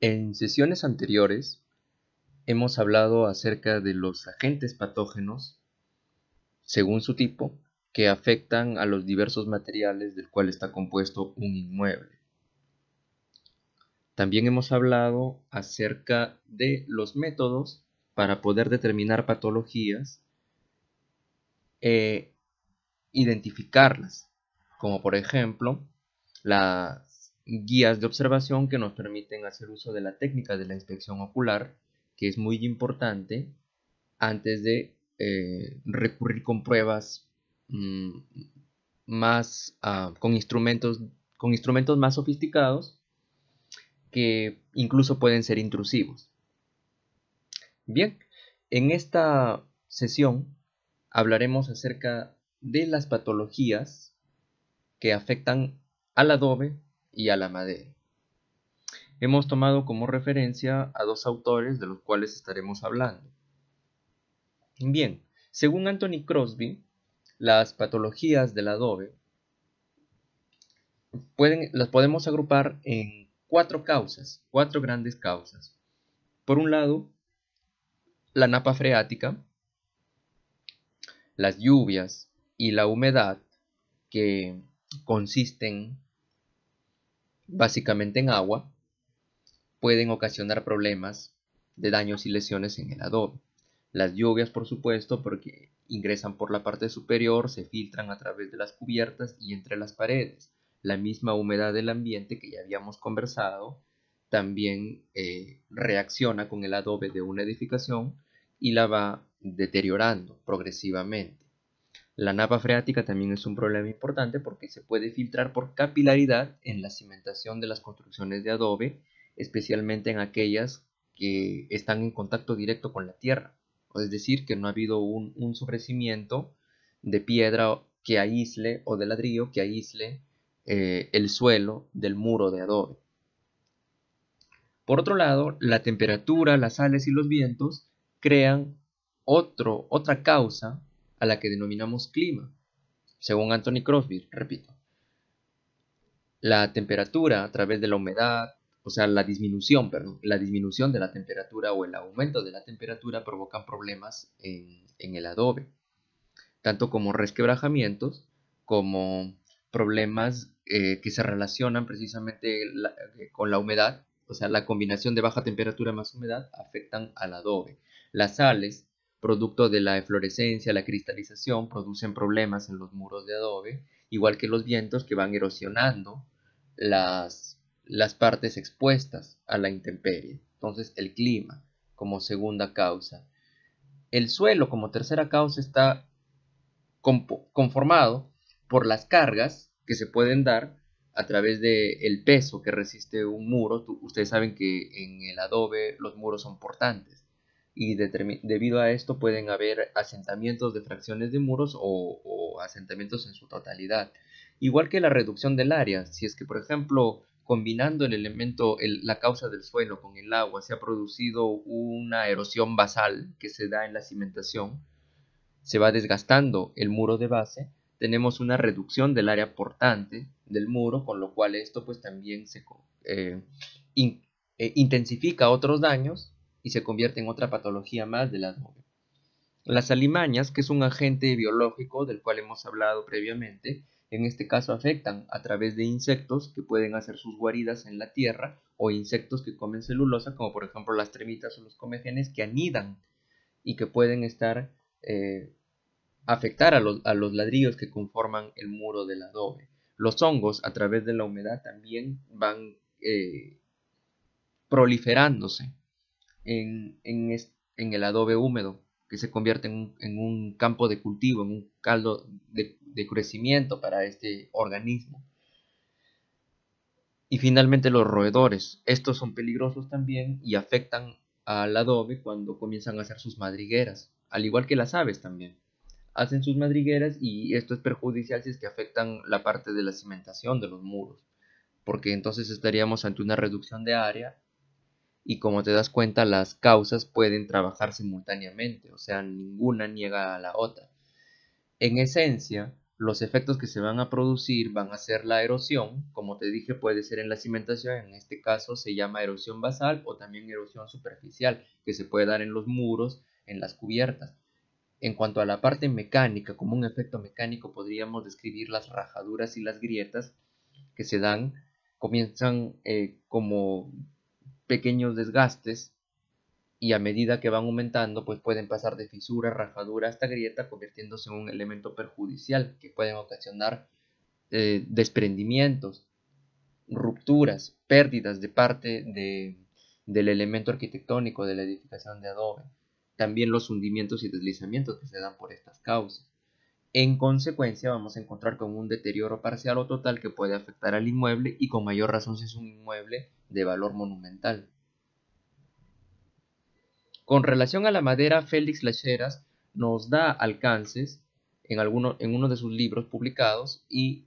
En sesiones anteriores hemos hablado acerca de los agentes patógenos, según su tipo, que afectan a los diversos materiales del cual está compuesto un inmueble. También hemos hablado acerca de los métodos para poder determinar patologías e identificarlas, como por ejemplo las guías de observación que nos permiten hacer uso de la técnica de la inspección ocular, que es muy importante antes de recurrir con pruebas con instrumentos más sofisticados que incluso pueden ser intrusivos. Bien, en esta sesión hablaremos acerca de las patologías que afectan al adobe y a la madera. Hemos tomado como referencia a dos autores de los cuales estaremos hablando. Bien, según Anthony Crosby, las patologías del adobe las podemos agrupar en cuatro grandes causas. Por un lado, la napa freática, las lluvias y la humedad, que consisten básicamente en agua, pueden ocasionar problemas de daños y lesiones en el adobe. Las lluvias, por supuesto, porque ingresan por la parte superior, se filtran a través de las cubiertas y entre las paredes. La misma humedad del ambiente que ya habíamos conversado también reacciona con el adobe de una edificación y la va deteriorando progresivamente. La napa freática también es un problema importante porque se puede filtrar por capilaridad en la cimentación de las construcciones de adobe, especialmente en aquellas que están en contacto directo con la tierra. Es decir, que no ha habido un sobrecimiento de piedra que aísle o de ladrillo que aísle el suelo del muro de adobe. Por otro lado, la temperatura, las sales y los vientos crean otra causa a la que denominamos clima. Según Anthony Crosby, repito, la temperatura a través de la humedad, o sea, la disminución de la temperatura o el aumento de la temperatura provocan problemas en el adobe, tanto como resquebrajamientos, como problemas que se relacionan precisamente con la humedad, o sea, la combinación de baja temperatura más humedad afectan al adobe. Las sales, producto de la eflorescencia, la cristalización, producen problemas en los muros de adobe, igual que los vientos que van erosionando las partes expuestas a la intemperie. Entonces, el clima como segunda causa. El suelo como tercera causa está conformado por las cargas que se pueden dar a través del peso que resiste un muro. Ustedes saben que en el adobe los muros son portantes y debido a esto pueden haber asentamientos de fracciones de muros o asentamientos en su totalidad. Igual que la reducción del área, si es que por ejemplo combinando el elemento, la causa del suelo con el agua, se ha producido una erosión basal que se da en la cimentación, se va desgastando el muro de base, tenemos una reducción del área portante del muro, con lo cual esto pues también se intensifica otros daños y se convierte en otra patología más del adobe. Las alimañas, que es un agente biológico del cual hemos hablado previamente, en este caso afectan a través de insectos que pueden hacer sus guaridas en la tierra o insectos que comen celulosa, como por ejemplo las termitas o los comegenes que anidan y que pueden afectar a los ladrillos que conforman el muro del adobe. Los hongos, a través de la humedad, también van proliferándose en el adobe húmedo, que se convierte en un campo de cultivo, en un caldo de crecimiento para este organismo. Y finalmente los roedores. Estos son peligrosos también y afectan al adobe cuando comienzan a hacer sus madrigueras, al igual que las aves también. Hacen sus madrigueras y esto es perjudicial si es que afectan la parte de la cimentación de los muros, porque entonces estaríamos ante una reducción de área y como te das cuenta las causas pueden trabajar simultáneamente, o sea, ninguna niega a la otra. En esencia, Los efectos que se van a producir van a ser la erosión, como te dije, puede ser en la cimentación, en este caso se llama erosión basal o también erosión superficial, que se puede dar en los muros, en las cubiertas. En cuanto a la parte mecánica, como un efecto mecánico podríamos describir las rajaduras y las grietas que se dan, comienzan como pequeños desgastes y a medida que van aumentando pues pueden pasar de fisura, rajadura hasta grieta, convirtiéndose en un elemento perjudicial que pueden ocasionar desprendimientos, rupturas, pérdidas de parte del elemento arquitectónico de la edificación de adobe. También los hundimientos y deslizamientos que se dan por estas causas. En consecuencia, vamos a encontrar con un deterioro parcial o total que puede afectar al inmueble y con mayor razón si es un inmueble de valor monumental. Con relación a la madera, Félix Lacheras nos da alcances en uno de sus libros publicados y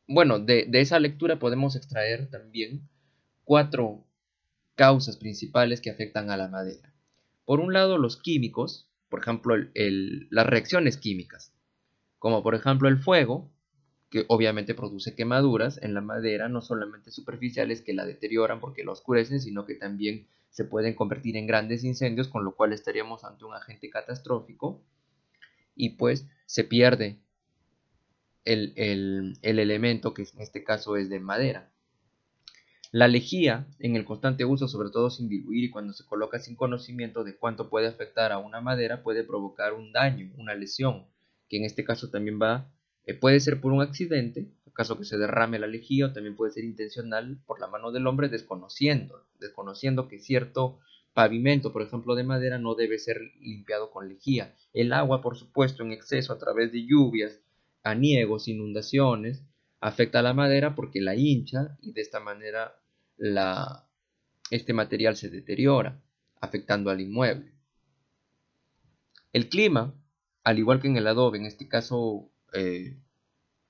de esa lectura podemos extraer también 4 causas principales que afectan a la madera. Por un lado, los químicos, por ejemplo, las reacciones químicas, como por ejemplo el fuego, que obviamente produce quemaduras en la madera, no solamente superficiales que la deterioran porque la oscurecen, sino que también se pueden convertir en grandes incendios, con lo cual estaríamos ante un agente catastrófico y pues se pierde el elemento que en este caso es de madera. La lejía, en el constante uso, sobre todo sin diluir y cuando se coloca sin conocimiento de cuánto puede afectar a una madera, puede provocar un daño, una lesión, que en este caso también puede ser por un accidente, en caso que se derrame la lejía, o también puede ser intencional por la mano del hombre desconociendo que cierto pavimento, por ejemplo, de madera, no debe ser limpiado con lejía. El agua, por supuesto, en exceso a través de lluvias, aniegos, inundaciones, afecta a la madera porque la hincha y de esta manera este material se deteriora, afectando al inmueble. El clima, al igual que en el adobe, en este caso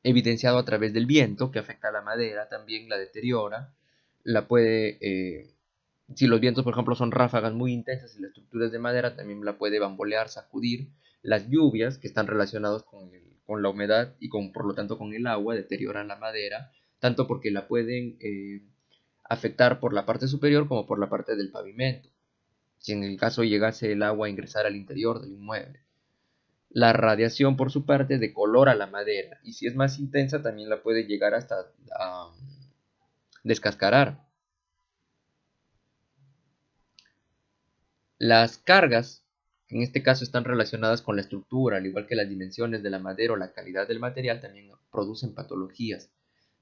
evidenciado a través del viento, que afecta a la madera, también la deteriora, si los vientos, por ejemplo, son ráfagas muy intensas y la estructura es de madera, también la puede bambolear, sacudir. Las lluvias, que están relacionadas con la humedad y por lo tanto con el agua, deterioran la madera, tanto porque la pueden afectar por la parte superior como por la parte del pavimento, si en el caso llegase el agua a ingresar al interior del inmueble. La radiación, por su parte, decolora la madera y si es más intensa también la puede llegar hasta a descascarar. Las cargas, que en este caso están relacionadas con la estructura, al igual que las dimensiones de la madera o la calidad del material, también producen patologías,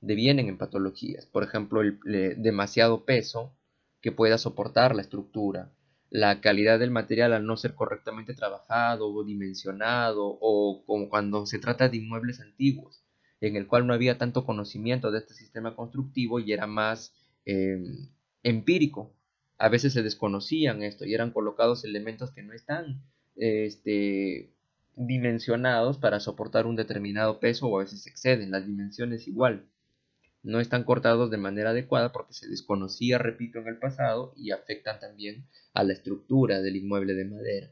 devienen en patologías. Por ejemplo, el demasiado peso que pueda soportar la estructura, la calidad del material al no ser correctamente trabajado o dimensionado, o como cuando se trata de inmuebles antiguos, en el cual no había tanto conocimiento de este sistema constructivo y era más empírico. A veces se desconocían esto y eran colocados elementos que no están dimensionados para soportar un determinado peso, o a veces exceden las dimensiones igual. No están cortados de manera adecuada porque se desconocía, repito, en el pasado, y afectan también a la estructura del inmueble de madera.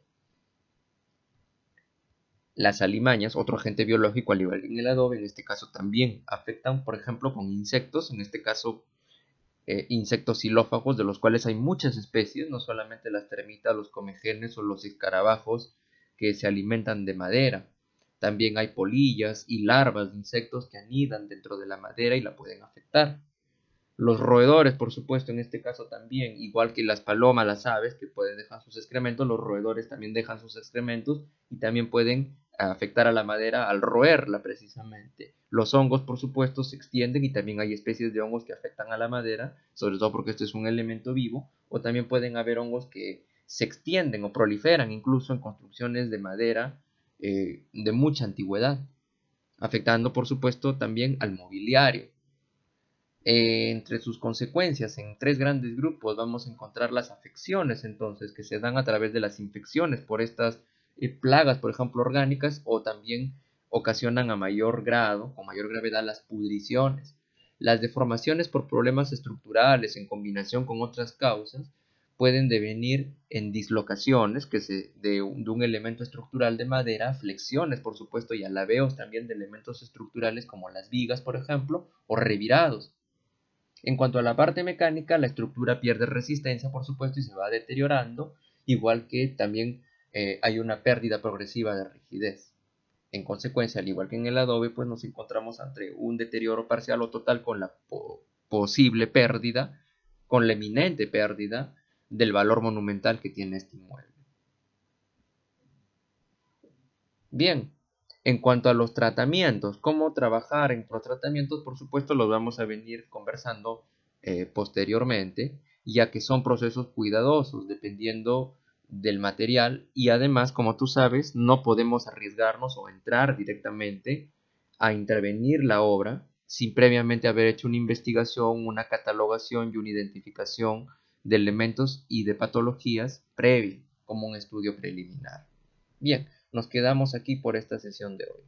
Las alimañas, otro agente biológico al igual que en el adobe, en este caso también afectan, por ejemplo, con insectos, en este caso insectos xilófagos, de los cuales hay muchas especies, no solamente las termitas, los comegenes o los escarabajos que se alimentan de madera. También hay polillas y larvas de insectos que anidan dentro de la madera y la pueden afectar. Los roedores, por supuesto, en este caso también, igual que las palomas, las aves, que pueden dejar sus excrementos, los roedores también dejan sus excrementos y también pueden afectar a la madera al roerla precisamente. Los hongos, por supuesto, se extienden y también hay especies de hongos que afectan a la madera, sobre todo porque este es un elemento vivo, o también pueden haber hongos que se extienden o proliferan incluso en construcciones de madera de mucha antigüedad, afectando, por supuesto, también al mobiliario. Entre sus consecuencias, en 3 grandes grupos, vamos a encontrar las afecciones, entonces, que se dan a través de las infecciones por estas plagas, por ejemplo, orgánicas, o también ocasionan a mayor grado, con mayor gravedad, las pudriciones. Las deformaciones por problemas estructurales en combinación con otras causas pueden devenir en dislocaciones de un elemento estructural de madera, flexiones por supuesto y alabeos también de elementos estructurales como las vigas por ejemplo, o revirados. En cuanto a la parte mecánica, la estructura pierde resistencia por supuesto y se va deteriorando, igual que también hay una pérdida progresiva de rigidez. En consecuencia, al igual que en el adobe, pues nos encontramos ante un deterioro parcial o total con la posible pérdida, con la eminente pérdida del valor monumental que tiene este inmueble. Bien, en cuanto a los tratamientos, cómo trabajar en los tratamientos, por supuesto, los vamos a venir conversando posteriormente, ya que son procesos cuidadosos, dependiendo del material y además, como tú sabes, no podemos arriesgarnos o entrar directamente a intervenir la obra sin previamente haber hecho una investigación, una catalogación y una identificación de elementos y de patologías previa, como un estudio preliminar. Bien, nos quedamos aquí por esta sesión de hoy.